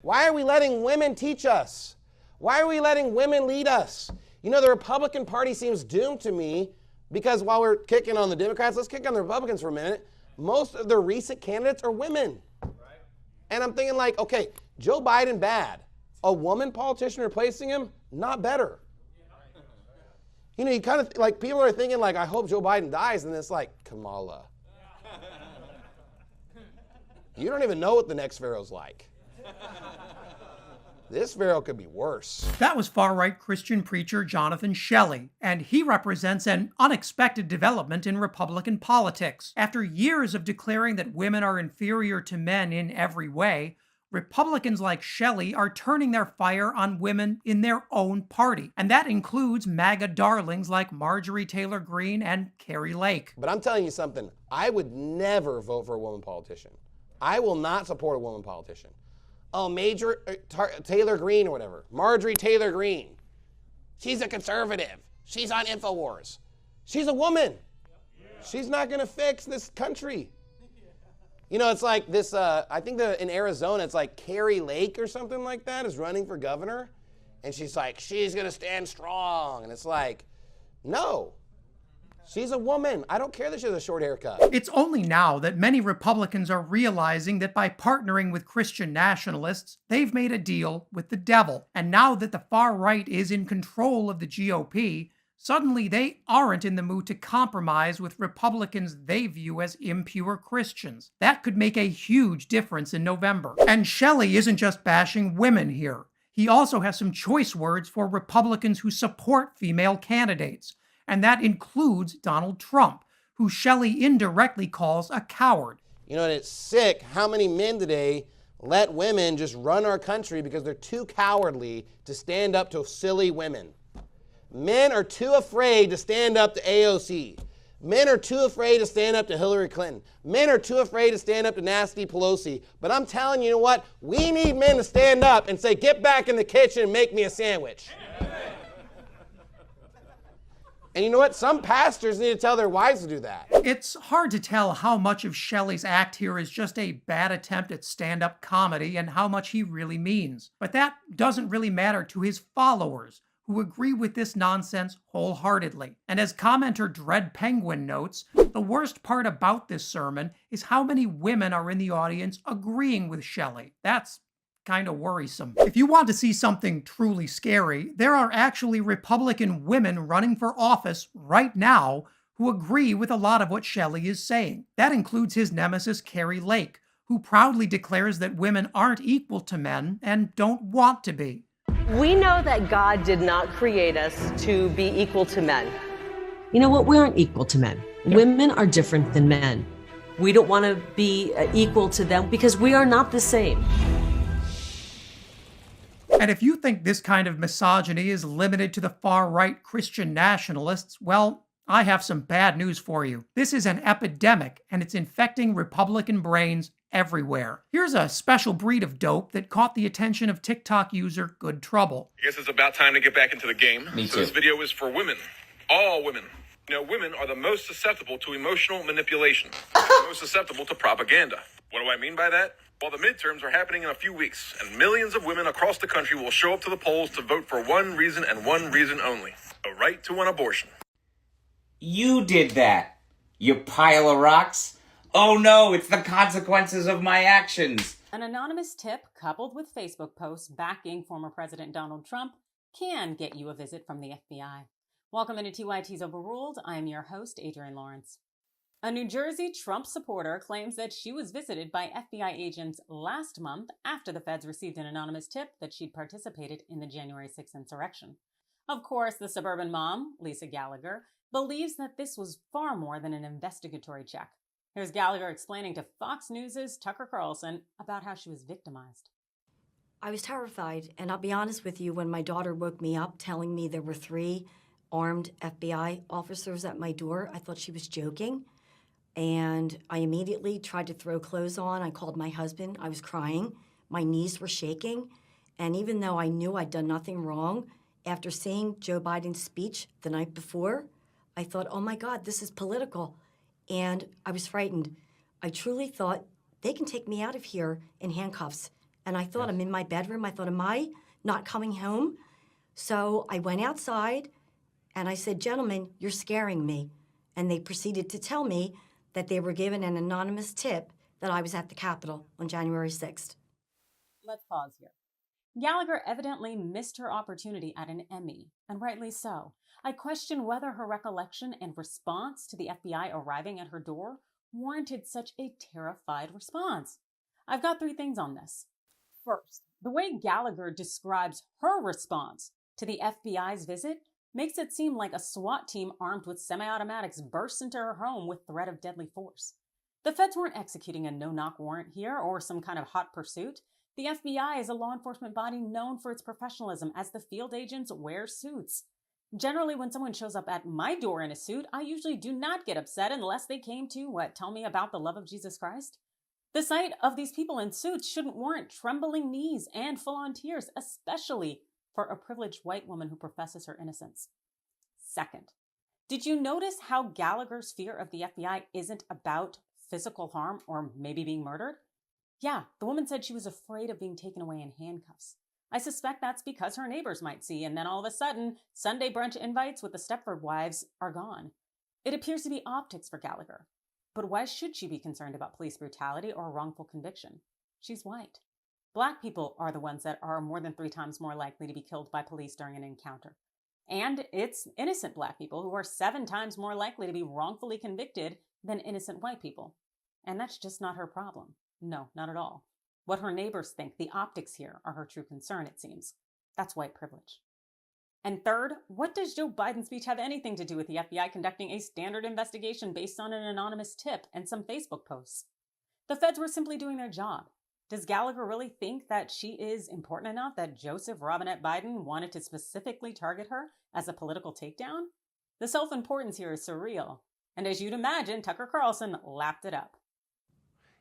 Why are we letting women teach us? Why are we letting women lead us? You know, the Republican Party seems doomed to me because while we're kicking on the Democrats, let's kick on the Republicans for a minute. Most of their recent candidates are women. Right. And I'm thinking like, okay, Joe Biden, bad. A woman politician replacing him, not better. You know, you kind of, like, people are thinking like, I hope Joe Biden dies, and it's like, Kamala. You don't even know what the next Pharaoh's like. This Pharaoh could be worse. That was far-right Christian preacher Jonathan Shelley, and he represents an unexpected development in Republican politics. After years of declaring that women are inferior to men in every way, Republicans like Shelley are turning their fire on women in their own party, and that includes MAGA darlings like Marjorie Taylor Greene and Carrie Lake. But I'm telling you something, I would never vote for a woman politician. I will not support a woman politician. Oh, Taylor Greene or whatever. Marjorie Taylor Greene. She's a conservative. She's on InfoWars. She's a woman. She's not going to fix this country. You know, it's like this, I think in Arizona, it's like Carrie Lake or something like that is running for governor. And she's like, she's going to stand strong. And it's like, no. She's a woman. I don't care that she has a short haircut. It's only now that many Republicans are realizing that by partnering with Christian nationalists, they've made a deal with the devil. And now that the far right is in control of the GOP, suddenly they aren't in the mood to compromise with Republicans they view as impure Christians. That could make a huge difference in November. And Shelley isn't just bashing women here. He also has some choice words for Republicans who support female candidates. And that includes Donald Trump, who Shelley indirectly calls a coward. You know, and it's sick how many men today let women just run our country because they're too cowardly to stand up to silly women. Men are too afraid to stand up to AOC. Men are too afraid to stand up to Hillary Clinton. Men are too afraid to stand up to Nasty Pelosi. But I'm telling you, you know what? We need men to stand up and say, get back in the kitchen and make me a sandwich. And you know what? Some pastors need to tell their wives to do that. It's hard to tell how much of Shelley's act here is just a bad attempt at stand-up comedy and how much he really means. But that doesn't really matter to his followers, who agree with this nonsense wholeheartedly. And as commenter Dread Penguin notes, the worst part about this sermon is how many women are in the audience agreeing with Shelley. That's kind of worrisome. If you want to see something truly scary, there are actually Republican women running for office right now who agree with a lot of what Shelley is saying. That includes his nemesis Carrie Lake, who proudly declares that women aren't equal to men and don't want to be. We know that God did not create us to be equal to men. You know what? We aren't equal to men. Women are different than men. We don't want to be equal to them because we are not the same. And if you think this kind of misogyny is limited to the far-right Christian nationalists, well, I have some bad news for you. This is an epidemic, and it's infecting Republican brains everywhere. Here's a special breed of dope that caught the attention of TikTok user Good Trouble. I guess it's about time to get back into the game. Me too. So this video is for women. All women. You know, women are the most susceptible to emotional manipulation, most susceptible to propaganda. What do I mean by that? Well, the midterms are happening in a few weeks, and millions of women across the country will show up to the polls to vote for one reason and one reason only: a right to an abortion. You did that, you pile of rocks. Oh no, it's the consequences of my actions. An anonymous tip coupled with Facebook posts backing former President Donald Trump can get you a visit from the FBI. Welcome into TYT's Overruled. I'm your host, Adrienne Lawrence. A New Jersey Trump supporter claims that she was visited by FBI agents last month after the feds received an anonymous tip that she'd participated in the January 6th insurrection. Of course, the suburban mom, Lisa Gallagher, believes that this was far more than an investigatory check. Here's Gallagher explaining to Fox News' Tucker Carlson about how she was victimized. I was terrified, and I'll be honest with you, when my daughter woke me up telling me there were 3 armed FBI officers at my door, I thought she was joking. And I immediately tried to throw clothes on. I called my husband. I was crying. My knees were shaking. And even though I knew I'd done nothing wrong, after seeing Joe Biden's speech the night before, I thought, oh my God, this is political. And I was frightened. I truly thought they can take me out of here in handcuffs And I thought, I'm in my bedroom. I thought, am I not coming home? So I went outside and I said, gentlemen, you're scaring me. And they proceeded to tell me that they were given an anonymous tip that I was at the Capitol on January 6th. Let's pause here. Gallagher evidently missed her opportunity at an Emmy, and rightly so. I question whether her recollection and response to the FBI arriving at her door warranted such a terrified response. I've got 3 things on this. First, the way Gallagher describes her response to the FBI's visit makes it seem like a SWAT team armed with semi-automatics burst into her home with threat of deadly force. The feds weren't executing a no-knock warrant here or some kind of hot pursuit. The FBI is a law enforcement body known for its professionalism, as the field agents wear suits. Generally, when someone shows up at my door in a suit, I usually do not get upset unless they came to, tell me about the love of Jesus Christ? The sight of these people in suits shouldn't warrant trembling knees and full-on tears, especially for a privileged white woman who professes her innocence. Second, did you notice how Gallagher's fear of the FBI isn't about physical harm or maybe being murdered? Yeah, the woman said she was afraid of being taken away in handcuffs. I suspect that's because her neighbors might see, and then all of a sudden, Sunday brunch invites with the Stepford wives are gone. It appears to be optics for Gallagher. But why should she be concerned about police brutality or wrongful conviction? She's white. Black people are the ones that are more than 3 times more likely to be killed by police during an encounter. And it's innocent Black people who are 7 times more likely to be wrongfully convicted than innocent white people. And that's just not her problem. No, not at all. What her neighbors think, the optics here, are her true concern, it seems. That's white privilege. And third, what does Joe Biden's speech have anything to do with the FBI conducting a standard investigation based on an anonymous tip and some Facebook posts? The feds were simply doing their job. Does Gallagher really think that she is important enough that Joseph Robinette Biden wanted to specifically target her as a political takedown? The self-importance here is surreal. And as you'd imagine, Tucker Carlson lapped it up.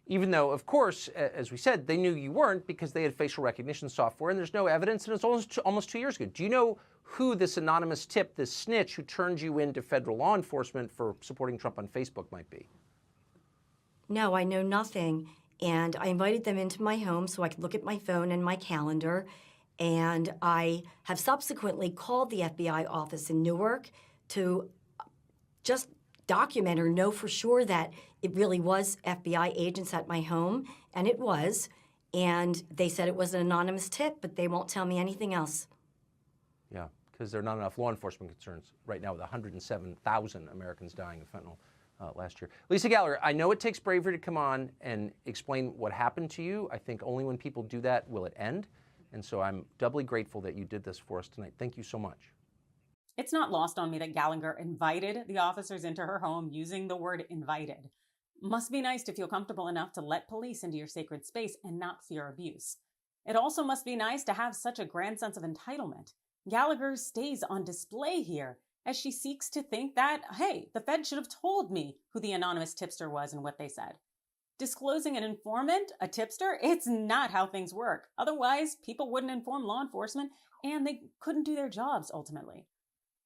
Even though, of course, as we said, they knew you weren't because they had facial recognition software and there's no evidence, and it's almost 2 years ago. Do you know who this anonymous tip, this snitch who turned you into federal law enforcement for supporting Trump on Facebook might be? No, I know nothing. And I invited them into my home so I could look at my phone and my calendar. And I have subsequently called the FBI office in Newark to just document or know for sure that it really was FBI agents at my home, and it was. And they said it was an anonymous tip, but they won't tell me anything else. Yeah, because there are not enough law enforcement concerns right now with 107,000 Americans dying of fentanyl last year. Lisa Gallagher, I know it takes bravery to come on and explain what happened to you. I think only when people do that will it end. And so I'm doubly grateful that you did this for us tonight. Thank you so much. It's not lost on me that Gallagher invited the officers into her home using the word invited. Must be nice to feel comfortable enough to let police into your sacred space and not fear abuse. It also must be nice to have such a grand sense of entitlement. Gallagher stays on display here as she seeks to think that, hey, the Fed should have told me who the anonymous tipster was and what they said. Disclosing an informant, a tipster, it's not how things work. Otherwise, people wouldn't inform law enforcement and they couldn't do their jobs ultimately.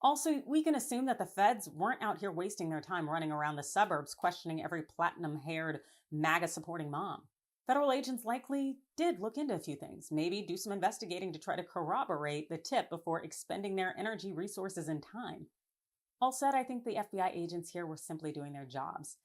Also, we can assume that the feds weren't out here wasting their time running around the suburbs questioning every platinum-haired, MAGA-supporting mom. Federal agents likely did look into a few things, maybe do some investigating to try to corroborate the tip before expending their energy, resources, and time. All said, I think the FBI agents here were simply doing their jobs.